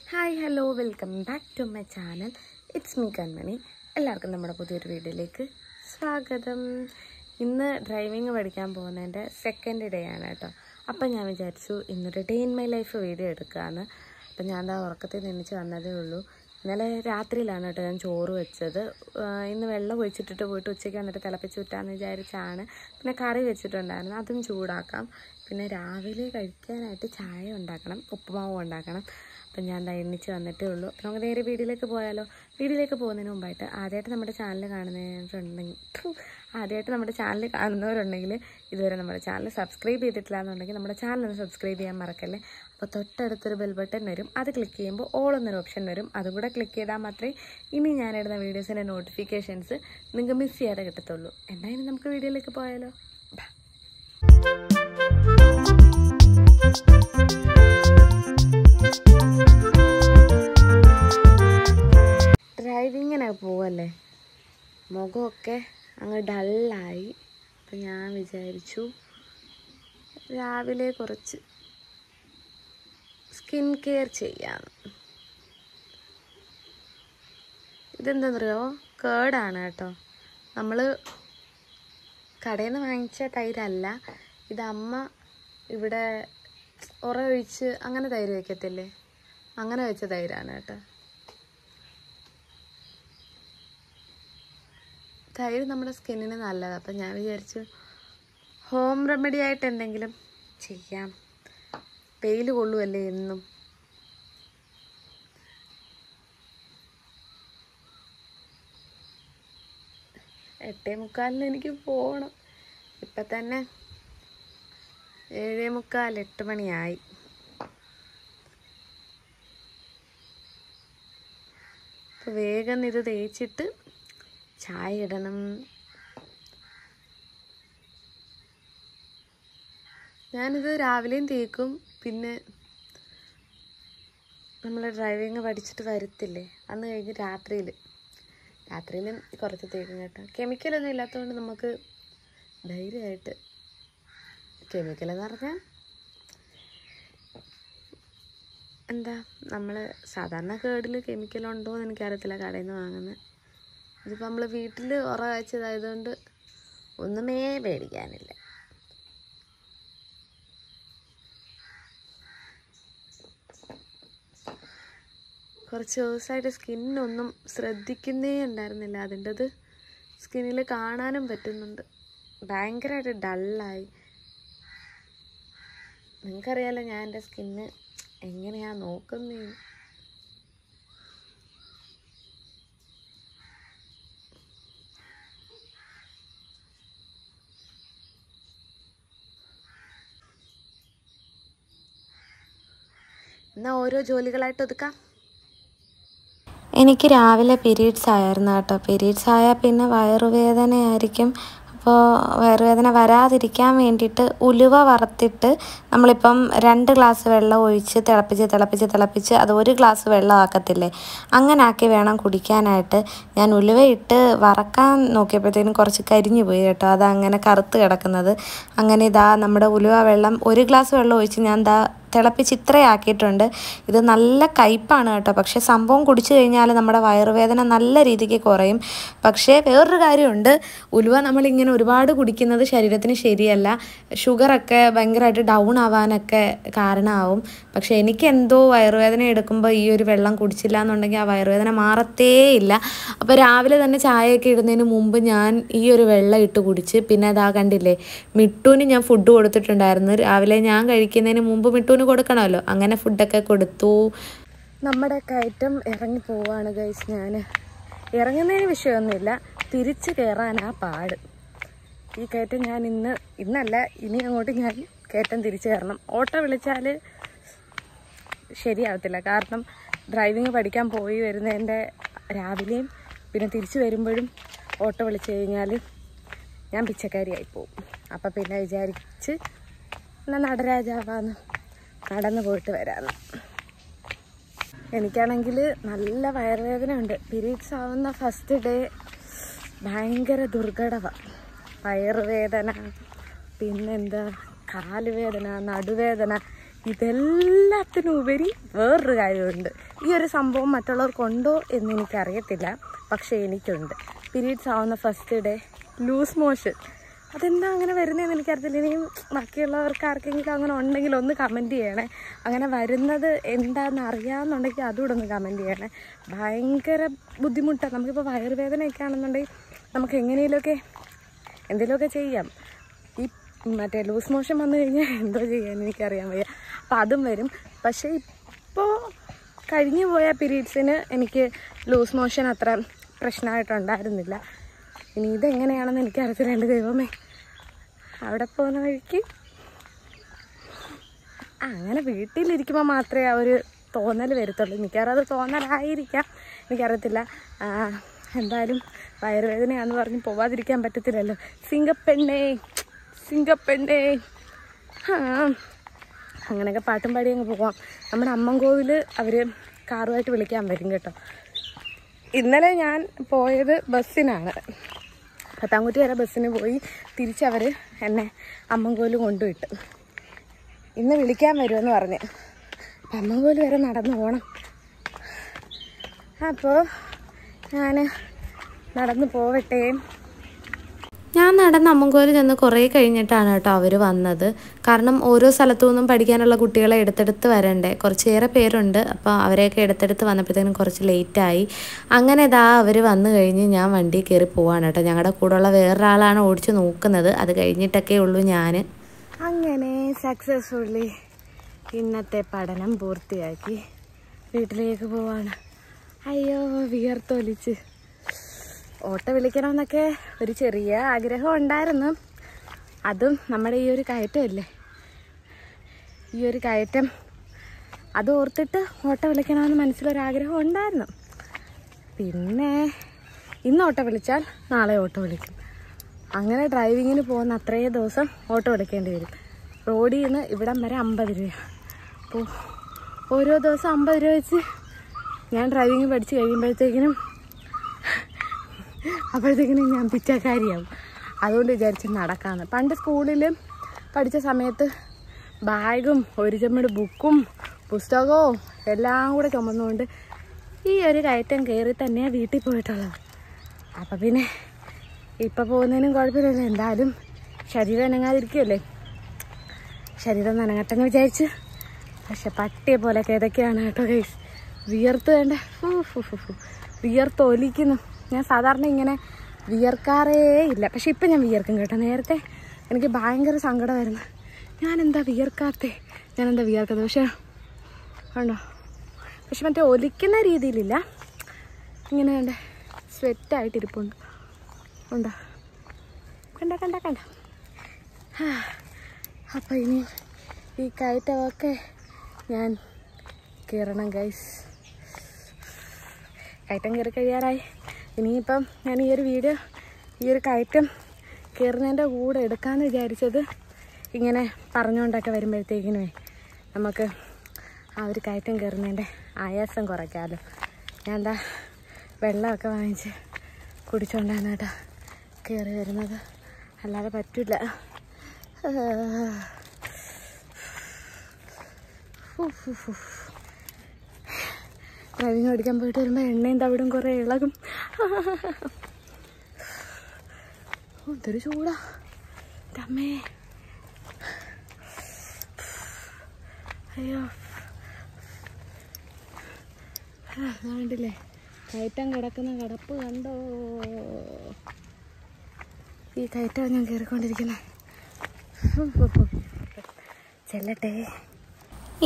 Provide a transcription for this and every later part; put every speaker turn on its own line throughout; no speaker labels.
Hi hello welcome back to my channel. It's me Kanmani. എല്ലാവർക്കും നമ്മുടെ പുതിയൊരു വീഡിയോയിലേക്ക് സ്വാഗതം. ഇന്ന് ഡ്രൈവിങ് പഠിക്കാൻ പോകുന്നതിൻ്റെ സെക്കൻഡ് ഡേ ആണ് കേട്ടോ. അപ്പം ഞാൻ വിചാരിച്ചു ഇന്നൊരു day in my life video എടുക്കാമെന്ന്. അപ്പം ഞാൻ ഉറക്കത്തിൽ നിന്നിച്ച് വന്നതേ ഉള്ളൂ. ഇന്നലെ രാത്രിയിലാണ് കേട്ടോ ഞാൻ ചോറ് വെച്ചത്. ഇന്ന് വെള്ളം ഒഴിച്ചിട്ടിട്ട് പോയിട്ട് ഉച്ചയ്ക്ക് വന്നിട്ട് തിളപ്പിച്ച് വിട്ടാന്ന് വിചാരിച്ചാണ്. പിന്നെ കറി വെച്ചിട്ടുണ്ടായിരുന്നു, അതും ചൂടാക്കാം. പിന്നെ രാവിലെ കഴിക്കാനായിട്ട് ചായ ഉണ്ടാക്കണം, ഉപ്പുമാവും ഉണ്ടാക്കണം. അപ്പം ഞാൻ എണ്ണിച്ച് വന്നിട്ടേ ഉള്ളൂ. അപ്പം നമുക്ക് നേരെ വീഡിയോയിലേക്ക് പോയാലോ. വീഡിയോയിലേക്ക് പോകുന്നതിന് മുമ്പായിട്ട് ആദ്യമായിട്ട് നമ്മുടെ ചാനൽ കാണുന്നവരുണ്ടെങ്കിൽ ഇതുവരെ നമ്മുടെ ചാനൽ സബ്സ്ക്രൈബ് ചെയ്തിട്ടില്ല എന്നുണ്ടെങ്കിൽ നമ്മുടെ ചാനൽ ഒന്ന് സബ്സ്ക്രൈബ് ചെയ്യാൻ മറക്കല്ലേ. അപ്പോൾ തൊട്ടടുത്തൊരു ബെൽ ബട്ടൺ വരും, അത് ക്ലിക്ക് ചെയ്യുമ്പോൾ ഓൾ എന്നൊരു ഓപ്ഷൻ വരും. അതുകൂടെ ക്ലിക്ക് ചെയ്താൽ മാത്രമേ ഇനി ഞാനിടുന്ന വീഡിയോസിൻ്റെ നോട്ടിഫിക്കേഷൻസ് നിങ്ങൾക്ക് മിസ് ചെയ്യാതെ കിട്ടത്തുള്ളൂ. എന്തായാലും നമുക്ക് വീഡിയോയിലേക്ക് പോയാലോ. ഡ്രൈവിങ്ങിനെ പോവല്ലേ, മുഖമൊക്കെ അങ്ങ് ഡള്ളായി. അപ്പം ഞാൻ വിചാരിച്ചു രാവിലെ കുറച്ച് സ്കിൻ കെയർ ചെയ്യാം. ഇതെന്താണെന്നറിയോ, കേടാണ് കേട്ടോ. നമ്മൾ കടയിൽ നിന്ന് വാങ്ങിച്ച തൈരല്ല ഇത്. അമ്മ ഇവിടെ ഒഴിച്ച് അങ്ങനെ തൈര് വയ്ക്കത്തില്ലേ, അങ്ങനെ വെച്ച തൈരാണ് കേട്ടോ. തൈര് നമ്മുടെ സ്കിന്നിന് നല്ലതാണ്. അപ്പം ഞാൻ വിചാരിച്ചു ഹോം റെമഡി ആയിട്ട് എന്തെങ്കിലും ചെയ്യാം. വെയിൽ കൊള്ളുമല്ലേ എന്നും. എട്ടേ മുക്കാലിന് എനിക്ക് പോകണം. ഇപ്പം തന്നെ 7:45 8 മണിയായി. അപ്പോൾ വേഗം ഇത് തേച്ചിട്ട് ചായ ഇടണം. ഞാനിത് രാവിലെയും തേക്കും. പിന്നെ നമ്മൾ ഡ്രൈവിങ് പഠിച്ചിട്ട് വരത്തില്ലേ, അന്ന് കഴിഞ്ഞ് രാത്രിയിലും കുറച്ച് തേക്കും കേട്ടോ. കെമിക്കലൊന്നും ഇല്ലാത്തതുകൊണ്ട് നമുക്ക് ധൈര്യമായിട്ട്, കെമിക്കലെന്ന് പറഞ്ഞാൽ എന്താ, നമ്മൾ സാധാരണ കേടിൽ കെമിക്കലുണ്ടോ എന്ന് എനിക്കറിയത്തില്ല, കടയിൽ നിന്ന് വാങ്ങുന്നത്. ഇതിപ്പോൾ നമ്മൾ വീട്ടിൽ വെച്ചതായതുകൊണ്ട് ഒന്നുമേ പേടിക്കാനില്ല. കുറച്ച് ദിവസമായിട്ട് സ്കിന്നൊന്നും ശ്രദ്ധിക്കുന്നേ ഉണ്ടായിരുന്നില്ല. അതിൻ്റെത് സ്കിന്നിൽ കാണാനും പറ്റുന്നുണ്ട്. ഭയങ്കരമായിട്ട് ഡള്ളായി. നിങ്ങൾക്കറിയാലോ ഞാൻ എൻ്റെ സ്കിന്ന് എങ്ങനെയാണ് നോക്കുന്നത്. എന്നാൽ ഓരോ ജോലികളായിട്ട് ഒതുക്കാം.
എനിക്ക് രാവിലെ പീരീഡ്സ് ആയിരുന്നു കേട്ടോ. പീരീഡ്സ് ആയാൽ പിന്നെ വയറുവേദനയായിരിക്കും. അപ്പോൾ വയറുവേദന വരാതിരിക്കാൻ വേണ്ടിയിട്ട് ഉലുവ വറുത്തിട്ട് നമ്മളിപ്പം 2 ഗ്ലാസ് വെള്ളം ഒഴിച്ച് തിളപ്പിച്ച് അത് 1 ഗ്ലാസ് വെള്ളം ആക്കത്തില്ലേ, അങ്ങനെ ആക്കി വേണം കുടിക്കാനായിട്ട്. ഞാൻ ഉലുവയിട്ട് വറക്കാൻ നോക്കിയപ്പോഴത്തേനും കുറച്ച് കരിഞ്ഞു പോയി കേട്ടോ. അതങ്ങനെ കറുത്ത് കിടക്കുന്നത്. അങ്ങനെ ഇതാ നമ്മുടെ ഉലുവ വെള്ളം 1 ഗ്ലാസ് വെള്ളം ഒഴിച്ച് ഞാൻ തിളപ്പിച്ച് ഇത്രയാക്കിയിട്ടുണ്ട്. ഇത് നല്ല കയ്പ്പാണ് കേട്ടോ. പക്ഷേ സംഭവം കുടിച്ചു കഴിഞ്ഞാൽ നമ്മുടെ വയറുവേദന നല്ല രീതിക്ക് കുറയും. പക്ഷേ വേറൊരു കാര്യമുണ്ട്, ഉലുവ നമ്മളിങ്ങനെ ഒരുപാട് കുടിക്കുന്നത് ശരീരത്തിന് ശരിയല്ല. ഷുഗറൊക്കെ ഭയങ്കരമായിട്ട് ഡൗൺ ആവാനൊക്കെ കാരണമാവും. പക്ഷേ എനിക്കെന്തോ വയറുവേദന എടുക്കുമ്പോൾ ഈ ഒരു വെള്ളം കുടിച്ചില്ല എന്നുണ്ടെങ്കിൽ ആ വയറുവേദന മാറത്തേയില്ല. അപ്പോൾ രാവിലെ തന്നെ ചായയൊക്കെ ഇടുന്നതിന് മുമ്പ് ഞാൻ ഈ ഒരു വെള്ളം ഇട്ട് കുടിച്ച്, പിന്നെ അതാ കണ്ടില്ലേ മിട്ടൂന് ഞാൻ ഫുഡ് കൊടുത്തിട്ടുണ്ടായിരുന്നു. രാവിലെ ഞാൻ കഴിക്കുന്നതിന് മുമ്പ് മിട്ടൂന് കൊടുക്കണമല്ലോ, അങ്ങനെ ഫുഡൊക്കെ കൊടുത്തു.
നമ്മുടെ കയറ്റം ഇറങ്ങി പോവാണ് ഗൈസ്. ഞാൻ ഇറങ്ങുന്നതിന് വിഷയമൊന്നുമില്ല, തിരിച്ച് കയറാനാ പാട്. ഈ കയറ്റം ഞാൻ ഇന്നല്ല ഇനി അങ്ങോട്ട് ഞാൻ കയറ്റം തിരിച്ച് കയറണം. ഓട്ടോ വിളിച്ചാൽ ശരിയാവത്തില്ല. കാരണം ഡ്രൈവിങ് പഠിക്കാൻ പോയി വരുന്നതിൻ്റെ രാവിലെയും പിന്നെ തിരിച്ച് വരുമ്പോഴും ഓട്ടോ വിളിച്ച് കഴിഞ്ഞാൽ ഞാൻ പിച്ചക്കാരിയായി പോകും. അപ്പം പിന്നെ വിചാരിച്ച് എന്നാൽ നടരാജാവാന്ന് നടന്നു പോയിട്ട് വരാമെന്ന്. എനിക്കാണെങ്കിൽ നല്ല വയറുവേദന ഉണ്ട്. പീരീഡ്സ് ആവുന്ന ഫസ്റ്റ് ഡേ ഭയങ്കര ദുർഘടമാണ്. വയറുവേദന, പിന്നെന്താ കാലുവേദന, നടുവേദന, ഇതെല്ലാത്തിനും ഉപരി വേറൊരു കാര്യമുണ്ട്. ഈ ഒരു സംഭവം മറ്റുള്ളവർക്കുണ്ടോ എന്ന് എനിക്കറിയത്തില്ല, പക്ഷേ എനിക്കുണ്ട്. പീരീഡ്സ് ആവുന്ന ഫസ്റ്റ് ഡേ ലൂസ് മോഷൻ. അതെന്താ അങ്ങനെ വരുന്നതെന്ന് എനിക്കറിയത്തില്ല. ഇനിയും ബാക്കിയുള്ളവർക്ക് ആർക്കെങ്കിലും അങ്ങനെ ഉണ്ടെങ്കിൽ ഒന്ന് കമൻറ്റ് ചെയ്യണേ. അങ്ങനെ വരുന്നത് എന്താണെന്ന് അറിയാമെന്നുണ്ടെങ്കിൽ അതുകൂടെ ഒന്ന് കമൻറ്റ് ചെയ്യണേ. ഭയങ്കര ബുദ്ധിമുട്ടാണ്. നമുക്കിപ്പോൾ വയറുവേദനയൊക്കെ ആണെന്നുണ്ടെങ്കിൽ നമുക്ക് എന്തെങ്കിലുമൊക്കെ ചെയ്യാം. ഈ മറ്റേ ലൂസ് മോഷൻ വന്നു കഴിഞ്ഞാൽ എന്തോ ചെയ്യാൻ എനിക്കറിയാൻ വയ്യ. അപ്പോൾ അതും വരും. പക്ഷേ ഇപ്പോൾ കഴിഞ്ഞു പോയ പീരീഡ്സിന് എനിക്ക് ലൂസ് മോഷൻ അത്ര പ്രശ്നമായിട്ടുണ്ടായിരുന്നില്ല. ഇനി ഇതെങ്ങനെയാണെന്ന് എനിക്കറിയത്തില്ല. എൻ്റെ ദൈവമേ, അവിടെ പോകുന്ന വഴിക്ക് അങ്ങനെ വീട്ടിലിരിക്കുമ്പോൾ മാത്രമേ ആ ഒരു തോന്നൽ വരത്തുള്ളൂ. മിക്കവാറും അത് തോന്നലായിരിക്കാം, എനിക്കറിയത്തില്ല. എന്തായാലും വയറുവേദനയാണെന്ന് പറഞ്ഞ് പോവാതിരിക്കാൻ പറ്റത്തില്ലല്ലോ. സിംഗപ്പെണ്ണേ അങ്ങനെയൊക്കെ പാട്ടും പാടി അങ്ങ് പോവാം. നമ്മുടെ അമ്മൻകോവിൽ അവർ കാറുമായിട്ട് വിളിക്കാൻ വരും കേട്ടോ. ഇന്നലെ ഞാൻ പോയത് ബസ്സിനാണ്. പത്താംകുറ്റി വരെ ബസ്സിന് പോയി തിരിച്ചവർ എന്നെ അമ്മൻകോവിൽ കൊണ്ടുവിട്ട്. ഇന്ന് വിളിക്കാൻ വരുമെന്ന് പറഞ്ഞ്. അപ്പം അമ്മൻകോവിൽ വരെ നടന്നു പോകണം. അപ്പോൾ ഞാൻ നടന്നു പോവട്ടെ.
ഞാൻ നടന്ന് അമ്മൻകോവിൽ ചെന്ന് കുറേ കഴിഞ്ഞിട്ടാണ് കേട്ടോ അവർ വന്നത്. കാരണം ഓരോ സ്ഥലത്തു നിന്നും പഠിക്കാനുള്ള കുട്ടികളെ എടുത്തെടുത്ത് വരണ്ടേ, കുറച്ചേറെ പേരുണ്ട്. അപ്പോൾ അവരെയൊക്കെ എടുത്തെടുത്ത് വന്നപ്പോഴത്തേനും കുറച്ച് ലേറ്റായി. അങ്ങനെ അവർ വന്നു കഴിഞ്ഞ് ഞാൻ വണ്ടി കയറി പോവാണ് കേട്ടോ. ഞങ്ങളുടെ കൂടെയുള്ള വേറൊരാളാണ് ഓടിച്ച് നോക്കുന്നത്. അത് കഴിഞ്ഞിട്ടൊക്കെ ഉള്ളൂ ഞാൻ.
അങ്ങനെ സക്സസ്ഫുള്ളി ഇന്നത്തെ പഠനം പൂർത്തിയാക്കി വീട്ടിലേക്ക് പോവാണ്. അയ്യോ, വിയർത്തൊലിച്ച്. ഓട്ടോ വിളിക്കണമെന്നൊക്കെ ഒരു ചെറിയ ആഗ്രഹം ഉണ്ടായിരുന്നു. അതും നമ്മുടെ ഈ ഒരു കയറ്റമല്ലേ, ഈ ഒരു കയറ്റം അത് ഓർത്തിട്ട് ഓട്ടോ വിളിക്കണമെന്ന് മനസ്സിലൊരാഗ്രഹം ഉണ്ടായിരുന്നു. പിന്നെ ഇന്ന് ഓട്ടോ വിളിച്ചാൽ നാളെ ഓട്ടോ വിളിക്കും. അങ്ങനെ ഡ്രൈവിങ്ങിന് പോകുന്ന അത്രയും ദിവസം ഓട്ടോ വിളിക്കേണ്ടി വരും. റോഡിൽ നിന്ന് ഇവിടം വരെ 50 രൂപ. അപ്പോൾ ഓരോ ദിവസം 50 രൂപ വെച്ച് ഞാൻ ഡ്രൈവിങ് പഠിച്ച് കഴിയുമ്പോഴത്തേക്കിനും ഞാൻ പിച്ചക്കാരിയാവും. അതുകൊണ്ട് വിചാരിച്ച് നടക്കാമെന്ന്. പണ്ട് സ്കൂളിൽ പഠിച്ച സമയത്ത് ബാഗും ഒരു ചെമ്മട് ബുക്കും പുസ്തകവും എല്ലാം കൂടെ ചുമന്നുകൊണ്ട് ഈ ഒരു കയറ്റം കയറി തന്നെയാണ് വീട്ടിൽ പോയിട്ടുള്ളത്. അപ്പം പിന്നെ ഇപ്പം പോകുന്നതിനും കുഴപ്പമില്ലല്ലോ. എന്തായാലും ശരീരം അനങ്ങാതിരിക്കുമല്ലേ, ശരീരം നനങ്ങട്ടെന്ന് വിചാരിച്ച്. പക്ഷെ പട്ടിയെ പോലെ കിതയ്ക്കാണ് കേട്ടോ ഗൈസ്. വിയർത്ത് വേണ്ട, വിയർത്തൊലിക്കുന്നു. ഞാൻ സാധാരണ ഇങ്ങനെ വിയർക്കാറേ ഇല്ല, പക്ഷെ ഇപ്പം ഞാൻ വിയർക്കും കേട്ടോ. നേരത്തെ എനിക്ക് ഭയങ്കര സങ്കടമായിരുന്നു. ഞാനെന്താ വിയർക്കാത്തത്. പക്ഷെ ഉണ്ടോ, പക്ഷെ മറ്റേ ഒലിക്കുന്ന രീതിയിലില്ല. ഇങ്ങനെ കണ്ട സ്വെറ്റായിട്ടിരിപ്പുണ്ട്. ഉണ്ടോ, കണ്ട. അപ്പം ഇനി ഈ കയറ്റമൊക്കെ ഞാൻ കയറണം ഗൈസ്. കയറ്റം കയറി കഴിയാറായി. ഇനിയിപ്പം ഞാൻ ഈ ഒരു കയറ്റം കയറുന്നതിൻ്റെ കൂടെ എടുക്കാമെന്ന് വിചാരിച്ചത് ഇങ്ങനെ പറഞ്ഞുകൊണ്ടൊക്കെ വരുമ്പോഴത്തേക്കിനുമേ നമുക്ക് ആ ഒരു കയറ്റം കയറുന്നതിൻ്റെ ആയാസം കുറയ്ക്കാമല്ലോ. ഞാൻ എന്താ വെള്ളമൊക്കെ വാങ്ങിച്ച് കുടിച്ചുകൊണ്ടാണ് കേട്ടോ കയറി വരുന്നത്, അല്ലാതെ പറ്റില്ല. ഡ്രൈവിങ് പഠിക്കാൻ പോയിട്ട് വരുമ്പോൾ എണ്ണയും തവിടും കുറേ ഇളകും. എന്തൊരു ചൂടാ അമ്മേ. അയ്യോ, കണ്ടില്ലേ കയറ്റം കിടക്കുന്ന കിടപ്പ് കണ്ടോ. ഈ കയറ്റമാണ് ഞാൻ കയറിക്കൊണ്ടിരിക്കുന്നത്. ചെല്ലട്ടെ.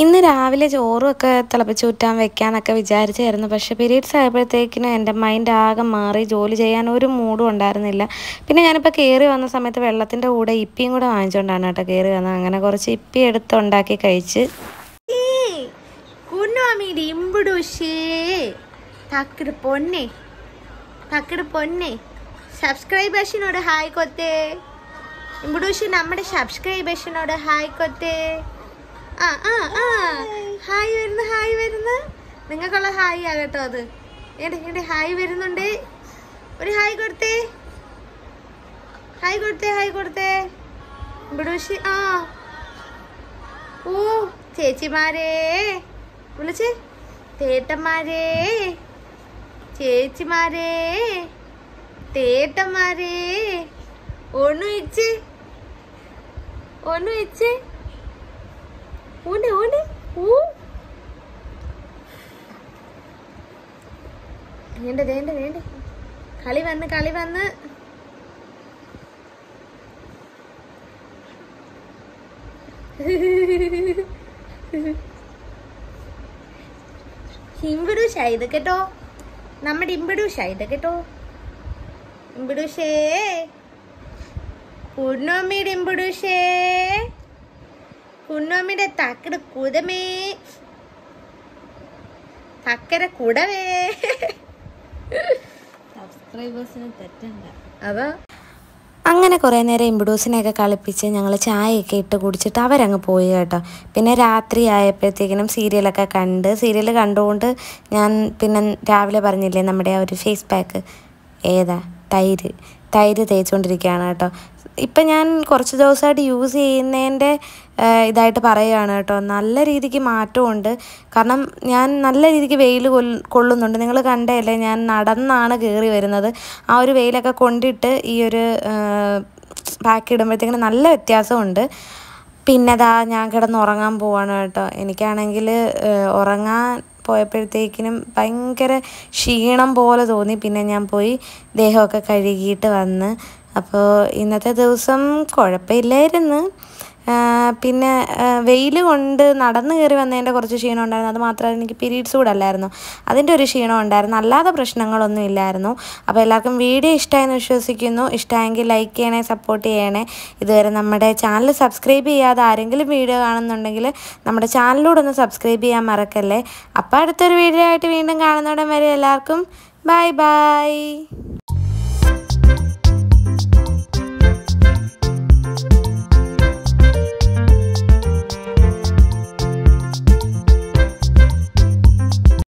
ഇന്ന് രാവിലെ ചോറുമൊക്കെ തിളപ്പിച്ചൂറ്റാൻ വെക്കാമെന്നൊക്കെ വിചാരിച്ചായിരുന്നു. പക്ഷേ പീരീഡ്സ് ആയപ്പോഴത്തേക്കിനും എൻ്റെ മൈൻഡ് ആകെ മാറി. ജോലി ചെയ്യാൻ ഒരു മൂഡും ഉണ്ടായിരുന്നില്ല. പിന്നെ ഞാനിപ്പോൾ കയറി വന്ന സമയത്ത് വെള്ളത്തിൻ്റെ കൂടെ ഇപ്പിയും കൂടെ വാങ്ങിച്ചുകൊണ്ടാണ് കേട്ടോ കയറി വന്നത്. അങ്ങനെ കുറച്ച് ഇപ്പി എടുത്ത് ഉണ്ടാക്കി കഴിച്ച്.
പൊന്നെ സബ്സ്ക്രൈബേഴ്സിനോട് ഹായ് കൊത്തേ. ഇമ്പുടൂഷി നമ്മുടെ സബ്സ്ക്രൈബേഴ്സിനോട് ഹായ് കൊത്തേ. ഹായ് വരുന്നു. നിങ്ങൾക്കുള്ള ഹായ് ആകട്ടോ അത്. ഏടെ ഹായ് വരുന്നുണ്ട്. ഒരു ഹായ് കൊടുത്തേ. ഇമ്പുടൂഷി ഓ ചേച്ചിമാരെ വിളിച്ച്, തേട്ടന്മാരെ, ചേച്ചിമാരെ, തേട്ടന്മാരെ, ഒന്ന് വെച്ച്, ഒന്ന് വെച്ച്, ഊണ്ട് ഊണ്ട് ഊ. വേണ്ട വേണ്ട വേണ്ട, കളി വന്ന് കളി വന്ന്. ഇമ്പിടൂഷ ഇത് കേട്ടോ, നമ്മുടെ ഇമ്പിടൂഷ ഇത് കേട്ടോ. ഇമ്പിടൂഷേ, കുന്നോമ്മിയുടെ ഇമ്പിടൂഷേ, കുന്നോമ്മിയുടെ തക്കട കുതമേ, തക്കര കുടവേ. സബ്സ്ക്രൈബേഴ്സിന് തെറ്റണ്ട അതാ.
അങ്ങനെ കുറേ നേരം ഇമ്പിഡൂസിനെയൊക്കെ കളിപ്പിച്ച് ഞങ്ങൾ ചായയൊക്കെ ഇട്ട് കുടിച്ചിട്ട് അവരങ്ങ് പോയി കേട്ടോ. പിന്നെ രാത്രി ആയപ്പോഴത്തേക്കിനും സീരിയലൊക്കെ കണ്ട്, സീരിയൽ കണ്ടുകൊണ്ട് ഞാൻ പിന്നെ രാവിലെ പറഞ്ഞില്ലേ നമ്മുടെ ആ ഒരു ഫേസ് പാക്ക്, ഏതാ തൈര് തേച്ചുകൊണ്ടിരിക്കുകയാണ് കേട്ടോ. ഇപ്പം ഞാൻ കുറച്ച് ദിവസമായിട്ട് യൂസ് ചെയ്യുന്നതിൻ്റെ ഇതായിട്ട് പറയുകയാണ് കേട്ടോ. നല്ല രീതിക്ക് മാറ്റമുണ്ട്. കാരണം ഞാൻ നല്ല രീതിക്ക് വെയിൽ കൊള്ളുന്നുണ്ട്. നിങ്ങൾ കണ്ടല്ലേ, ഞാൻ നടന്നാണ് കയറി വരുന്നത്. ആ ഒരു വെയിലൊക്കെ കൊണ്ടിട്ട് ഈ ഒരു പാക്ക് ഇടുമ്പോഴത്തേക്കിന് നല്ല വ്യത്യാസമുണ്ട്. പിന്നെ ഞാൻ കിടന്നുറങ്ങാൻ പോവാണ് കേട്ടോ. എനിക്കാണെങ്കിൽ ഉറങ്ങാൻ പോയപ്പോഴത്തേക്കിനും ഭയങ്കര ക്ഷീണം പോലെ തോന്നി. പിന്നെ ഞാൻ പോയി ദേഹമൊക്കെ കഴുകിയിട്ട് വന്ന്. അപ്പോൾ ഇന്നത്തെ ദിവസം കുഴപ്പമില്ലായിരുന്നു. പിന്നെ വെയിൽ കൊണ്ട് നടന്ന് കയറി വന്നതിൻ്റെ കുറച്ച് ക്ഷീണം ഉണ്ടായിരുന്നു. അത് മാത്രമല്ല എനിക്ക് പീരീഡ്സ് കൂടെ അല്ലായിരുന്നു, അതിൻ്റെ ഒരു ക്ഷീണം ഉണ്ടായിരുന്നു. അല്ലാതെ പ്രശ്നങ്ങളൊന്നും ഇല്ലായിരുന്നു. അപ്പോൾ എല്ലാവർക്കും വീഡിയോ ഇഷ്ടമായെന്ന് വിശ്വസിക്കുന്നു. ഇഷ്ടമായെങ്കിൽ ലൈക്ക് ചെയ്യണേ, സപ്പോർട്ട് ചെയ്യണേ. ഇതുവരെ നമ്മുടെ ചാനൽ സബ്സ്ക്രൈബ് ചെയ്യാതെ ആരെങ്കിലും വീഡിയോ കാണുന്നുണ്ടെങ്കിൽ നമ്മുടെ ചാനലിലൂടെ ഒന്ന് സബ്സ്ക്രൈബ് ചെയ്യാൻ മറക്കല്ലേ. അപ്പോൾ അടുത്തൊരു വീഡിയോ ആയിട്ട് വീണ്ടും കാണുന്നോടം വരെ എല്ലാവർക്കും ബൈ ബൈ.